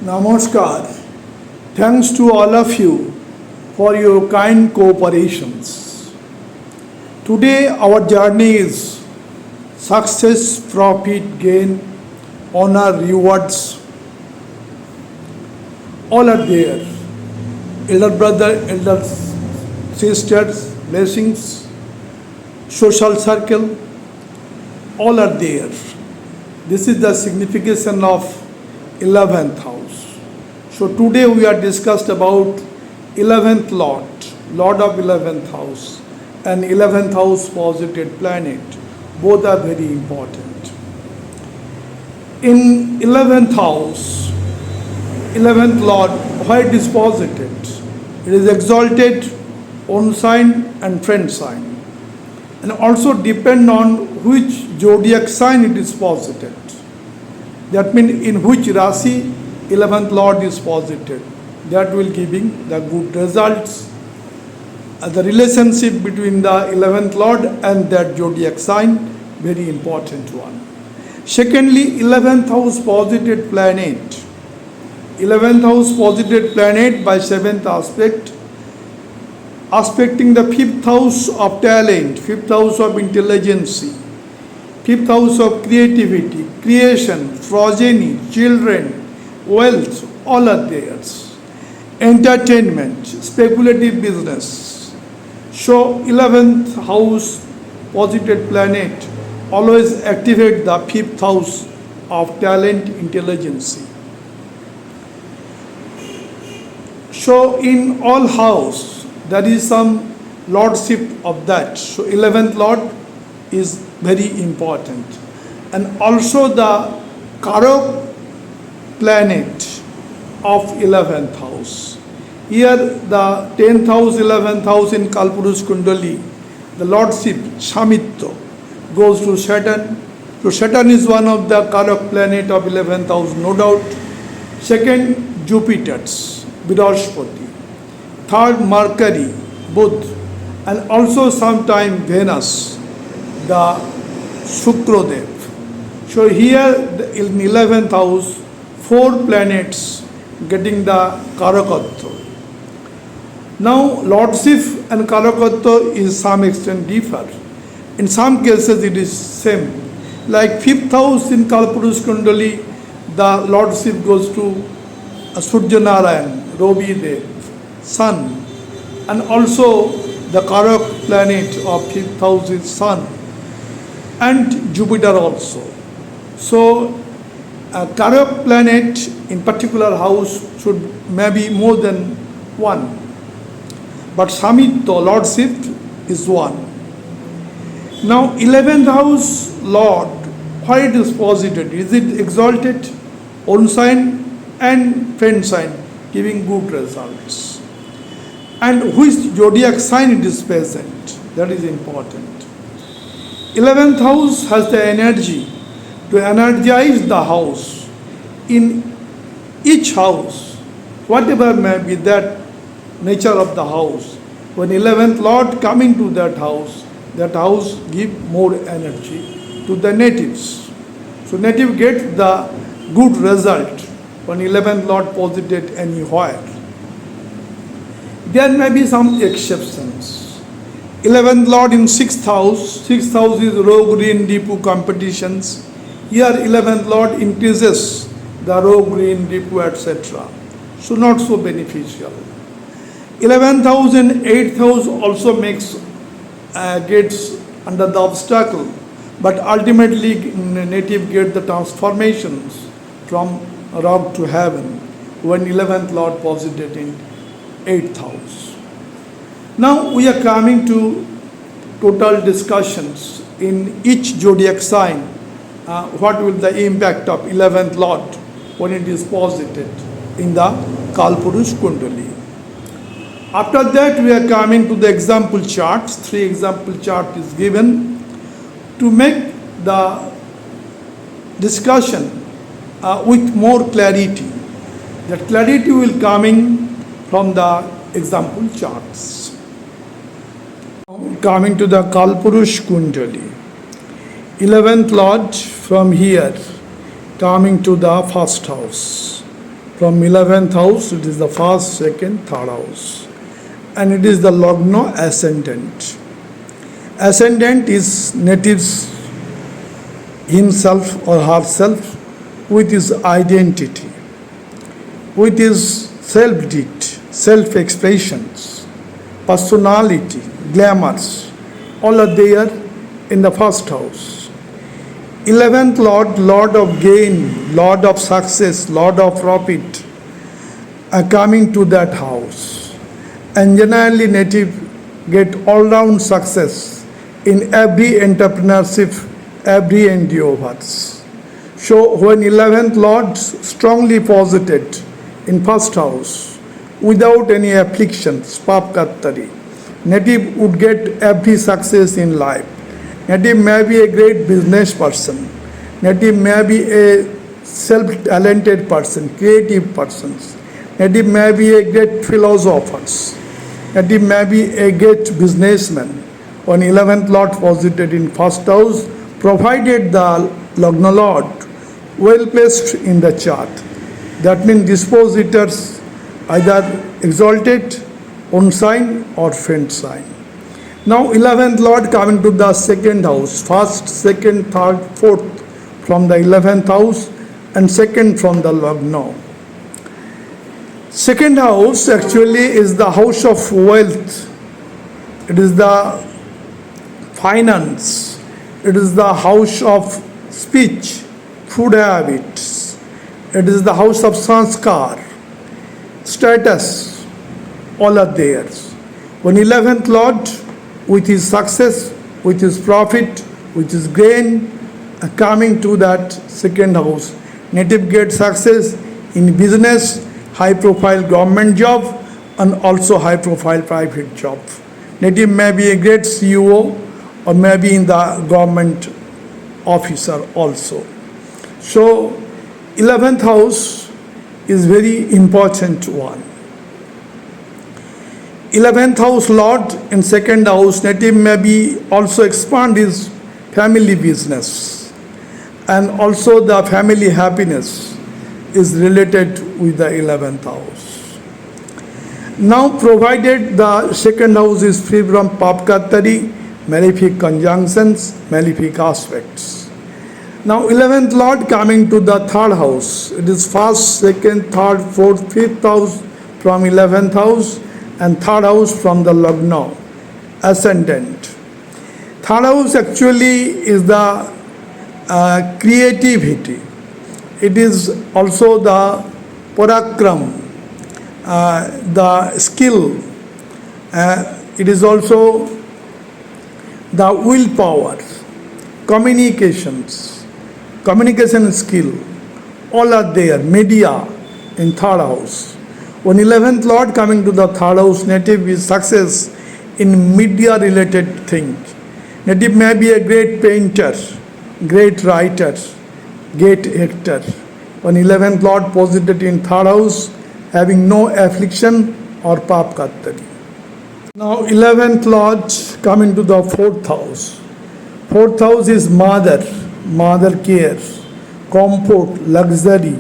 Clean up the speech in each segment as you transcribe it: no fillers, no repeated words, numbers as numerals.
Namaskar. Thanks to all of you for your kind cooperations. Today our journey is success, profit, gain, honor, rewards. All are there. Elder brother, elder sisters, blessings, social circle, all are there. This is the signification of 11th house. So today we are discussed about 11th Lord of 11th house and 11th house posited planet. Both are very important. In 11th house, 11th Lord, why it is posited? It is exalted, own sign and friend sign. And also depend on which zodiac sign it is posited. That means in which Rashi 11th Lord is posited. That will giving the good results. The relationship between the 11th Lord and that zodiac sign, very important one. Secondly, 11th house posited planet. 11th house posited planet by 7th aspect, aspecting the 5th house of talent, 5th house of intelligence, 5th house of creativity, creation, progeny, children, wealth, all are theirs. Entertainment, speculative business. So 11th house posited planet always activate the 5th house of talent, intelligence. So in all house there is some lordship of that. So 11th Lord is very important. And also the Karok planet of 11th house. Here the 10th house, 11th house in Kalpurush Kundali, the lordship Shamitto goes to Saturn. So Saturn is one of the Karok planet of 11th house, no doubt. Second, Jupiter's, Brihaspati. Third, Mercury, Buddha, and also sometime Venus, the Shukradev. So here in 11th house, 4 planets getting the Karakatva. Now Lordship and Karakatva is some extent differ. In some cases it is same. Like 5th house in Kalpurush Kundali, the Lordship goes to Surjanarayan, Robi Dev, Sun, and also the Karak planet of 5th house is Sun, and Jupiter also. So a Karak planet in particular house should maybe more than one, but Samitto, lordship, is one. Now 11th house Lord, why it is posited? Is it exalted, own sign and friend sign, giving good results? And which zodiac sign it is present? That is important. 11th house has the energy to energize the house. In each house, whatever may be that nature of the house, when 11th Lord coming to that house give more energy to the natives. So native get the good result when 11th Lord posited anywhere. There may be some exceptions. 11th Lord in 6th house is rogue, green, deepu competitions. Here 11th Lord increases the rogue, green, deepu, etc. So not so beneficial. 11th house and 8th house also gets under the obstacle, but ultimately native get the transformations from rock to heaven when 11th Lord posited in 8th house. Now we are coming to total discussions in each zodiac sign. What will the impact of 11th Lord when it is posited in the Kalpurush Kundali? After that we are coming to the example charts. 3 example chart is given to make the discussion with more clarity. That clarity will coming from the example charts. Coming to the Kalpurush Kundali. 11th Lord from here coming to the first house. From 11th house, it is the first, second, third house. And it is the Lagna ascendant. Ascendant is native's himself or herself with his identity, with his self-deed, self-expressions, personality, glamours, all are there in the first house. 11th Lord, Lord of gain, Lord of success, Lord of profit, are coming to that house. And generally native get all-round success in every entrepreneurship, every endeavors. So when 11th Lord strongly posited in first house, without any afflictions, pap kattari, native would get every success in life. Native may be a great business person. Native may be a self-talented person, creative person. Native may be a great philosopher. Native may be a great businessman. On 11th Lord posited in first house, provided the Lagna Lord well placed in the chart. That means dispositors either exalted, on sign or friend sign. Now 11th Lord coming to the second house, first, second, third, fourth from the 11th house and second from the Lagna. Second house actually is the house of wealth. It is the finance. It is the house of speech, food habits. It is the house of sanskar, status, all are there. When 11th Lord with his success, with his profit, with his gain, coming to that second house, native get success in business, high profile government job and also high profile private job. Native may be a great CEO or maybe in the government officer also. So 11th house is very important one. 11th house Lord in second house, native may be also expand his family business and also the family happiness is related with the 11th house. Now provided the second house is free from papkattari, malefic conjunctions, malefic aspects. Now 11th Lord coming to the third house. It is first, second, third, fourth, fifth house from 11th house and third house from the Lagna, ascendant. Third house actually is the creativity. It is also the parakram, the skill. It is also the willpower, communications, communication skill. All are there. Media in third house. When 11th Lord coming to the third house, native is success in media related thing. Native may be a great painter, great writer, great actor. When 11th Lord posited in third house, having no affliction or pap kattari. Now 11th Lord coming to the fourth house. Fourth house is mother care, comfort, luxury,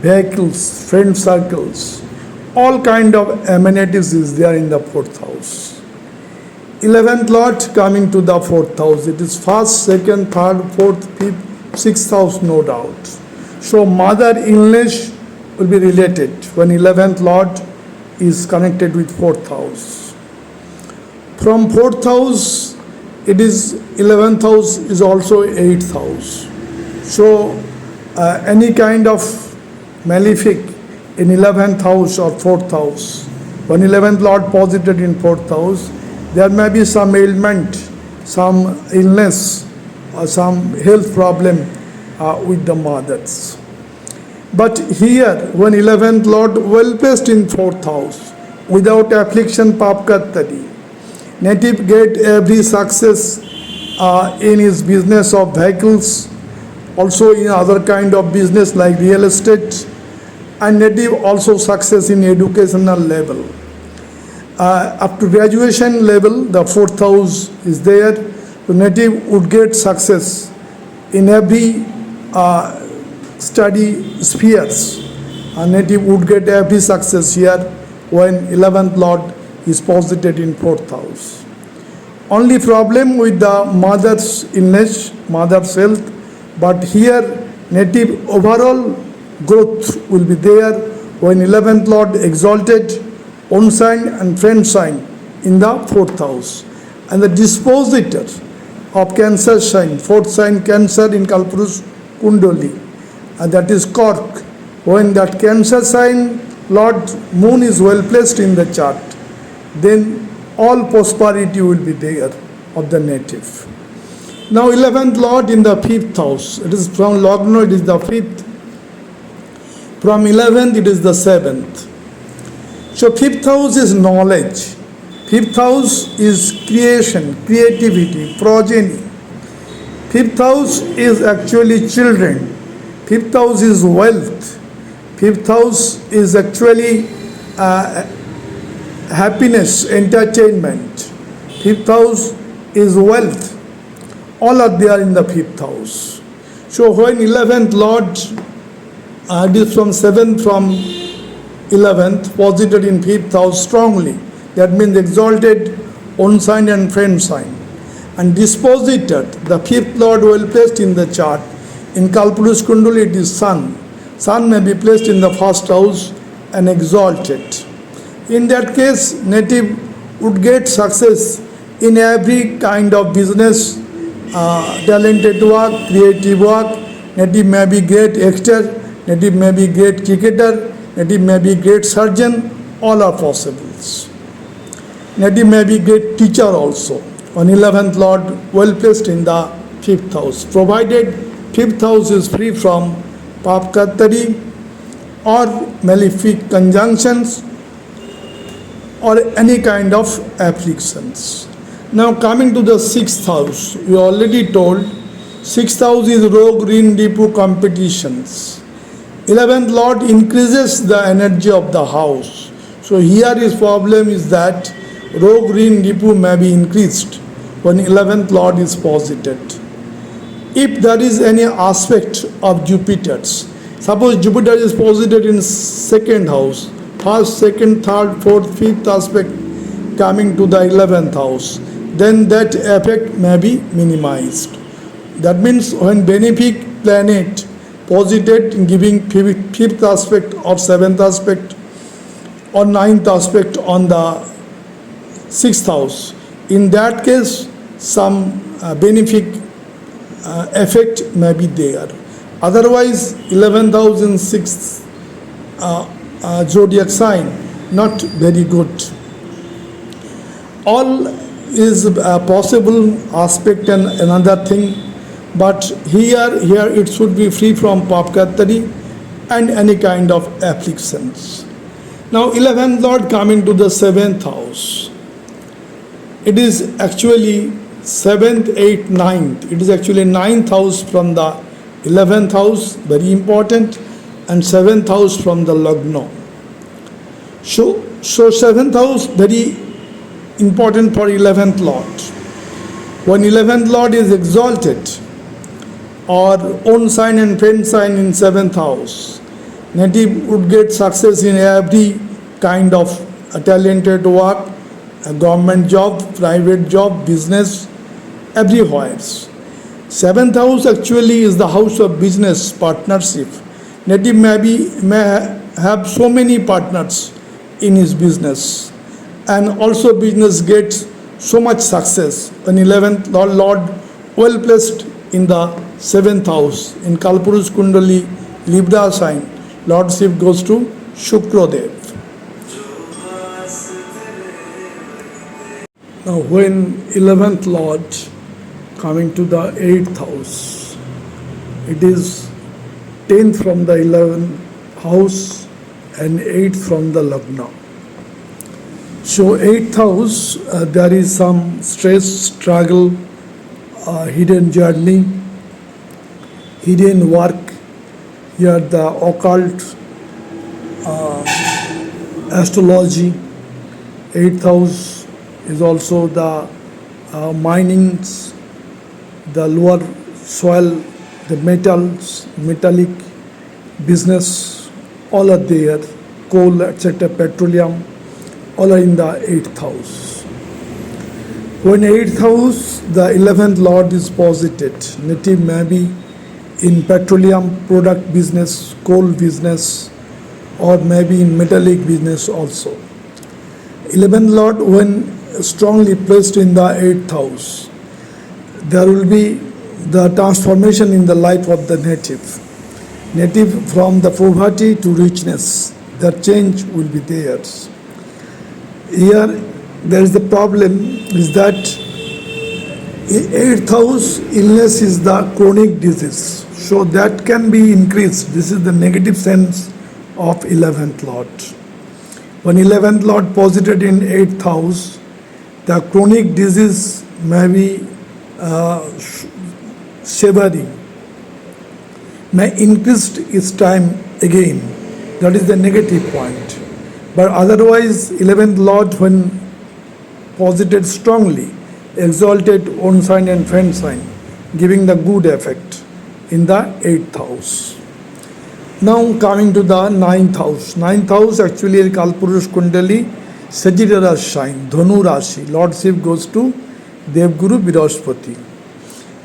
vehicles, friend circles. All kind of amenities is there in the fourth house. 11th Lord coming to the fourth house. It is first, second, third, fourth, fifth, sixth house, no doubt. So mother illness will be related when 11th Lord is connected with fourth house. From fourth house, it is 11th house is also 8th house. So any kind of malefic in 11th house or 4th house, when 11th Lord posited in 4th house, there may be some ailment, some illness or some health problem with the mothers. But here, when 11th Lord well placed in 4th house, without affliction papkattari, native get every success in his business of vehicles, also in other kind of business like real estate, and native also success in educational level. Up to graduation level, the fourth house is there. So native would get success in every study spheres, A native would get every success here when 11th Lord is posited in 4th house. Only problem with the mother's illness, mother's health, but here native overall growth will be there when 11th Lord exalted, own sign and friend sign in the 4th house. And the dispositor of Cancer sign, 4th sign Cancer in Kalpurus Kundali, and that is Cork. When that Cancer sign Lord Moon is well placed in the chart, then all prosperity will be there of the native. Now 11th Lord in the 5th house, it is from Lagna, it is the 5th. From 11th it is the 7th. So 5th house is knowledge. 5th house is creation, creativity, progeny. 5th house is actually children. 5th house is wealth. 5th house is actually happiness, entertainment. 5th house is wealth. All are there in the 5th house. So when 11th Lord, it is from 7th from 11th, posited in 5th house strongly. That means exalted, own sign and friend sign. And disposited, the 5th Lord well placed in the chart. In Kalpurus Kundali it is Sun. Sun may be placed in the 1st house and exalted. In that case, native would get success in every kind of business, talented work, creative work. Native may be great actor, native may be great cricketer, native may be great surgeon, all are possible. Native may be great teacher also. On 11th Lord, well placed in the 5th house, provided 5th house is free from Papkatari or malefic conjunctions or any kind of afflictions. Now coming to the 6th house, we already told 6th house is rogue, rin, dipu competitions. 11th Lord increases the energy of the house. So here his problem is that rogue, rin, dipu may be increased when 11th Lord is posited. If there is any aspect of Jupiter's, suppose Jupiter is posited in 2nd house, 1st, 2nd, 3rd, 4th, 5th aspect coming to the 11th house, then that effect may be minimized. That means when benefic planet posited in giving 5th aspect or 7th aspect or 9th aspect on the 6th house, in that case some benefic effect may be there. Otherwise 11th house in 6th zodiac sign, not very good. All is a possible aspect and another thing, but here it should be free from Papkatari and any kind of afflictions. Now 11th Lord coming to the 7th house. It is actually 7th, 8th, 9th. It is actually 9th house from the 11th house, very important, and 7th house from the Lagna. So 7th house very important for 11th Lord. When 11th Lord is exalted or own sign and friend sign in 7th house, native would get success in every kind of talented work, a government job, private job, business, everywhere. 7th house actually is the house of business partnership. Native may have so many partners in his business, and also business gets so much success when 11th Lord well placed in the 7th house in Kalpurus Kundali Libra sign. Lordship goes to Shukradev. Now when 11th Lord coming to the 8th house, it is 10th from the 11th house and 8th from the Lagna. So 8th house, there is some stress, struggle, hidden journey, hidden work. Here the occult, astrology. 8th house is also the minings, the lower soil, the metals, metallic business, all are there, coal, etc., petroleum, all are in the 8th house. When 8th house, the 11th lord is posited, native may be in petroleum product business, coal business, or maybe in metallic business also. 11th lord when strongly placed in the 8th house, there will be the transformation in the life of the native. Native from the poverty to richness, the change will be theirs. Here there is the problem is that in 8th house illness is the chronic disease, so that can be increased. This is the negative sense of 11th lord. When 11th lord posited in 8th house, the chronic disease may be severing, may increase its time again. That is the negative point. But otherwise, 11th lord when posited strongly, exalted own sign and friend sign, giving the good effect in the 8th house. Now coming to the 9th house. 9th house actually is Kalpurush Kundali, Sagittarius sign, Dhanu Rashi. Lordship goes to Devguru Brihaspati.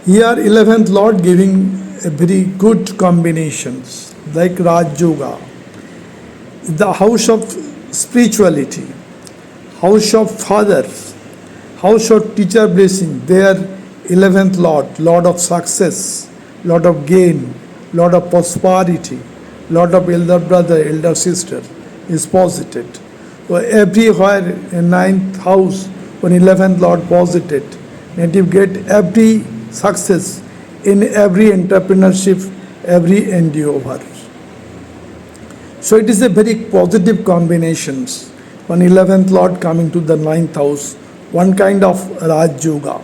Here 11th lord giving a very good combinations like Raj Yoga. The house of spirituality, house of fathers, house of teacher blessing, there 11th lord, lord of success, lord of gain, lord of prosperity, lord of elder brother, elder sister is posited. So everywhere in 9th house when 11th lord posited, native get every success in every entrepreneurship, every endeavor. So it is a very positive combinations. When 11th lord coming to the 9th house, one kind of Raj Yoga.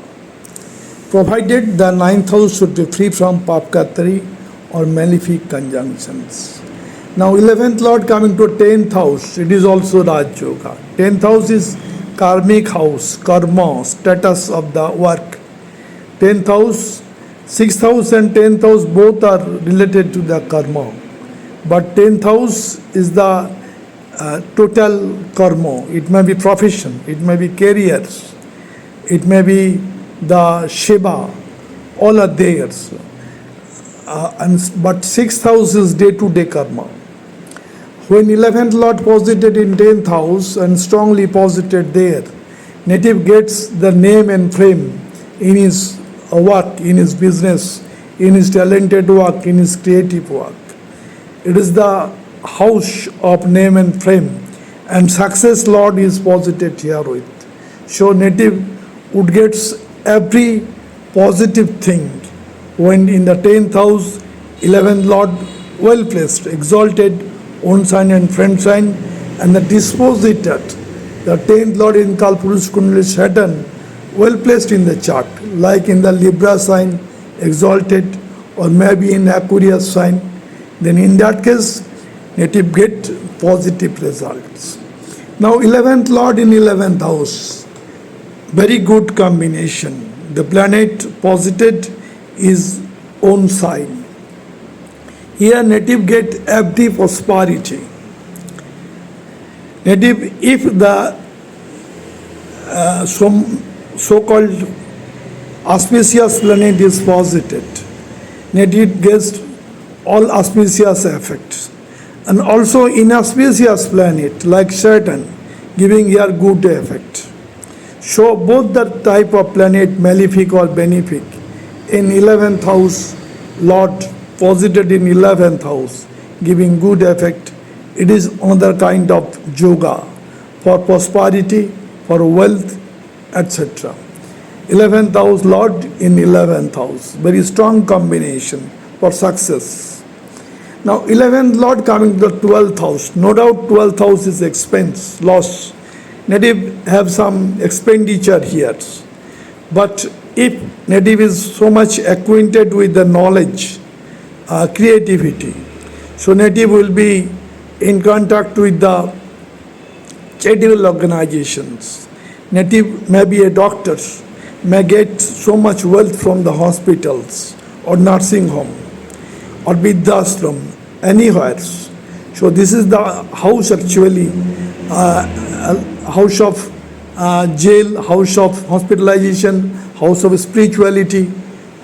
Provided the 9th house should be free from Papkatari or malefic conjunctions. Now 11th lord coming to 10th house, it is also Raj Yoga. 10th house is karmic house, karma, status of the work. 10th house, 6th house and 10th house both are related to the karma. But 10th house is the total karma. It may be profession, it may be careers, it may be the Shiva, all are theirs. But 6th house is day-to-day karma. When 11th lord posited in 10th house and strongly posited there, native gets the name and fame in his work, in his business, in his talented work, in his creative work. It is the house of name and fame, and success lord is posited here with. So native would get every positive thing when in the 10th house, 11th lord well placed, exalted, own sign and friend sign, and the disposited, the 10th lord in Kalpurush Kundali Saturn, well placed in the chart, like in the Libra sign, exalted, or maybe in Aquarius sign, then in that case, native get positive results. Now 11th lord in 11th house, very good combination. The planet posited is own sign. Here native get every prosperity. Native, if the so-called auspicious planet is posited, native gets all auspicious effects. And also inauspicious planet like Saturn giving here good effect. So both the type of planet, malefic or benefic, in 11th house, Lord posited in 11th house, giving good effect. It is another kind of yoga for prosperity, for wealth, etc. 11th house, Lord in 11th house, very strong combination for success. Now 11th Lord coming to the 12th house, no doubt 12th house is expense, loss. Native have some expenditure here. But if native is so much acquainted with the knowledge, creativity, so native will be in contact with the charitable organizations. Native may be a doctor, may get so much wealth from the hospitals or nursing home or Vidyashram, anywhere. So this is the house actually, house of jail, house of hospitalization, house of spirituality,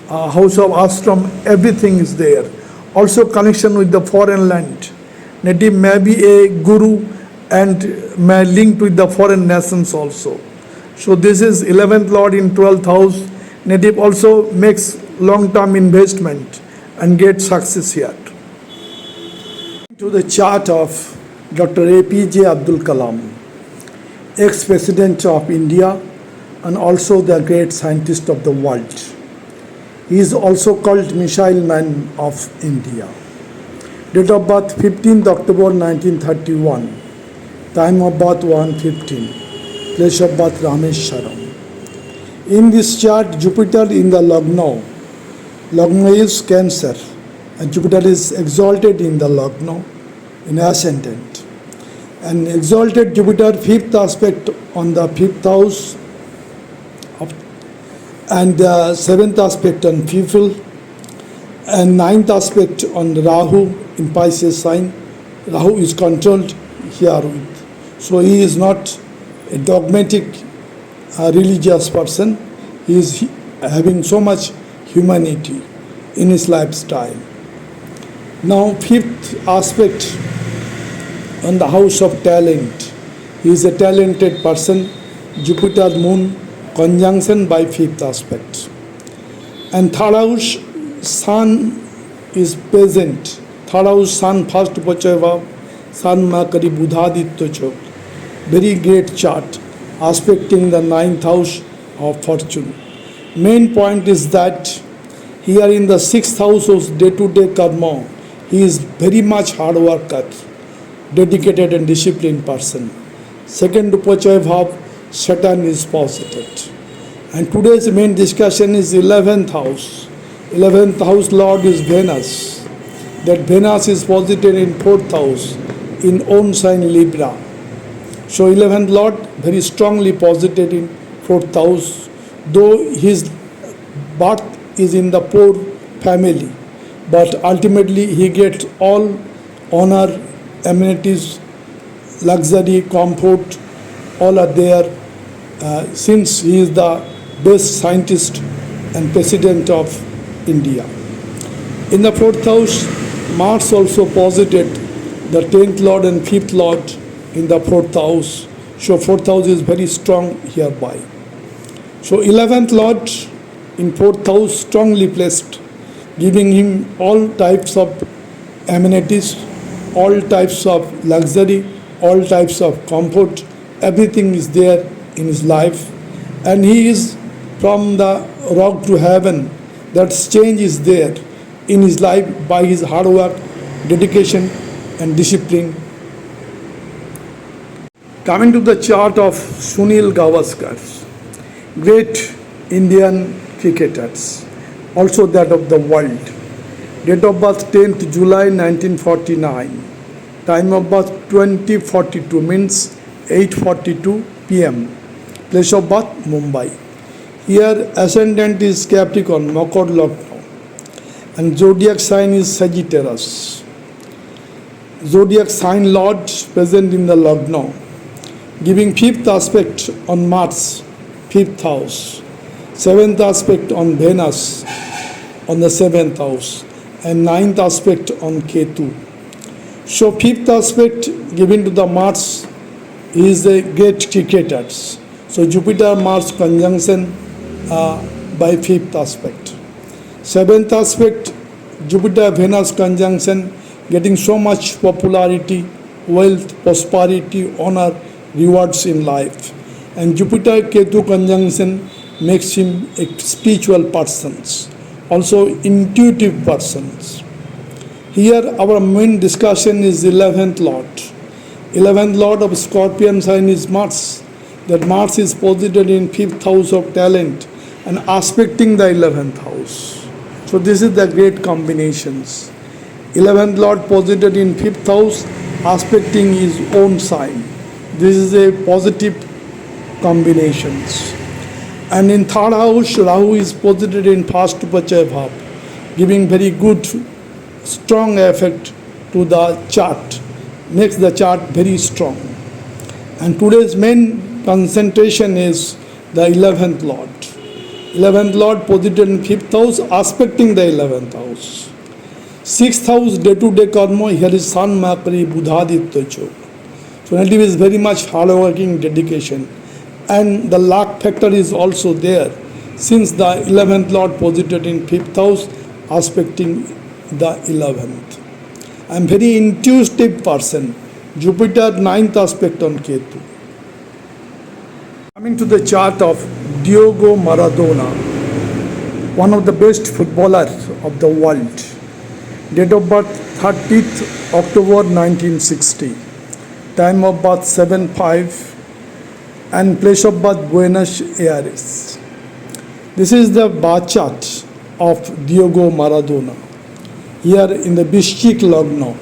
house of ashram, everything is there. Also connection with the foreign land. Native may be a guru and may link with the foreign nations also. So this is 11th Lord in 12th house. Native also makes long-term investment and get success here. To the chart of Dr. APJ Abdul Kalam, ex-president of India and also the great scientist of the world. He is also called Missile Man of India. Date of birth 15th October 1931. Time of birth 1:15. Place of birth Rameshwaram. In this chart, Jupiter in the Lagna. Lagna is Cancer, and Jupiter is exalted in the Lagna, in ascendant. And exalted Jupiter, fifth aspect on the fifth house, and seventh aspect on People, and ninth aspect on Rahu in Pisces sign. Rahu is controlled here with. So he is not a dogmatic religious person. He is having so much humanity in his lifestyle. Now fifth aspect on the house of talent. He is a talented person. Jupiter Moon conjunction by fifth aspect. And third house, Sun is present. Third house, Sun first Upachaya, Sun Makari Budhaditya Chok. Very great chart aspecting the ninth house of fortune. Main point is that here in the sixth house of day-to-day karma, he is very much hard worker, dedicated and disciplined person. Second Upachaya Bhav, Saturn is posited. And today's main discussion is 11th house. 11th house Lord is Venus. That Venus is posited in 4th house in own sign Libra. So 11th Lord very strongly posited in 4th house, though his birth is in the poor family, but ultimately he gets all honor, amenities, luxury, comfort, all are there since he is the best scientist and president of India. In the 4th house, Mars also posited the 10th Lord and 5th Lord in the 4th house. So 4th house is very strong hereby. So 11th Lord in 4th house strongly placed, giving him all types of amenities, all types of luxury, all types of comfort. Everything is there in his life. And he is from the rock to heaven. That change is there in his life by his hard work, dedication and discipline. Coming to the chart of Sunil Gavaskar, great Indian cricketers, also that of the world. Date of birth 10th July 1949. Time of birth 2042 means 8:42 p.m. Place of birth Mumbai. Here ascendant is Capricorn, Makar Lagna, and zodiac sign is Sagittarius. Zodiac sign Lord present in the Lagna, giving fifth aspect on Mars, fifth house, seventh aspect on Venus on the seventh house, and ninth aspect on Ketu. So fifth aspect given to the Mars is the great cricketers. So Jupiter Mars conjunction by fifth aspect. Seventh aspect, Jupiter Venus conjunction, getting so much popularity, wealth, prosperity, honor, rewards in life. And Jupiter Ketu conjunction makes him a spiritual person, also intuitive persons. Here our main discussion is 11th Lord. 11th Lord of Scorpion sign is Mars. That Mars is posited in 5th house of talent and aspecting the 11th house. So this is the great combinations. 11th Lord posited in 5th house, aspecting his own sign. This is a positive combinations. And in 3rd house, Rahu is posited in 1st Upachaya Bhav, giving very good, strong effect to the chart. makes the chart very strong. And today's main concentration is the 11th Lord. 11th Lord posited in 5th house, aspecting the 11th house. 6th house, day-to-day karma, here is Sun, Mercury, Budhaditya Chok. So relative is very much hard-working, dedication. And the luck factor is also there, since the 11th Lord posited in 5th house, aspecting the 11th. I am very intuitive person. Jupiter 9th aspect on Ketu. Coming to the chart of Diego Maradona, one of the best footballers of the world. Date of birth 30th October 1960. Time of birth 7/5 and place of birth Buenos Aires. This is the birth chart of Diego Maradona. Here in the Vrishchik Lagna,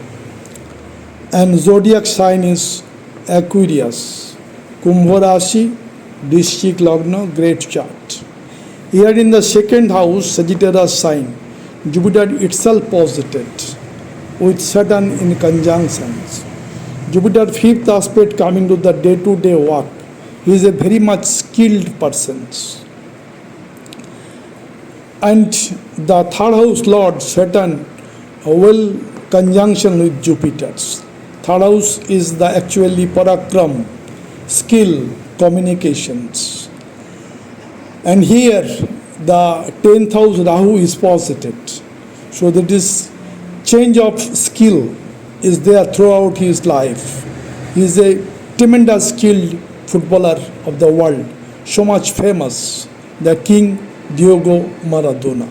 and zodiac sign is Aquarius. Kumbh Rashi, Vrishchik Lagna, great chart. Here in the second house, Sagittarius sign, Jupiter itself posited with Saturn in conjunctions. Jupiter fifth aspect coming to the day-to-day work. He is a very much skilled person. And the third house Lord Saturn will conjunction with Jupiter's. Third house is the actually parakram, skill, communications. And here the 10th house Rahu is posited. So that is change of skill is there throughout his life. He is a tremendous skilled footballer of the world, so much famous, the King Diego Maradona.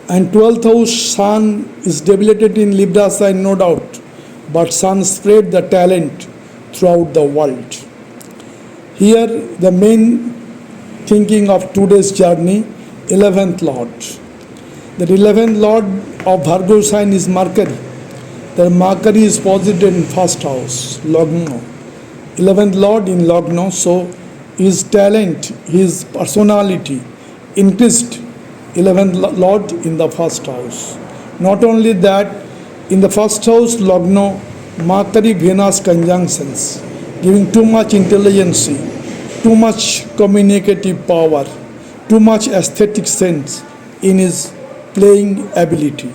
And 12th house Sun is debilitated in Libra sign, no doubt, but Sun spread the talent throughout the world. Here the main thinking of today's journey, 11th Lord. The 11th Lord of Virgo sign is Mercury. The Mercury is posited in first house, Lagna. 11th Lord in Lagna, so his talent, his personality increased. 11th Lord in the first house. Not only that, in the first house, Lagna, Mercury Venus conjunctions, giving too much intelligence, too much communicative power, too much aesthetic sense in his playing ability.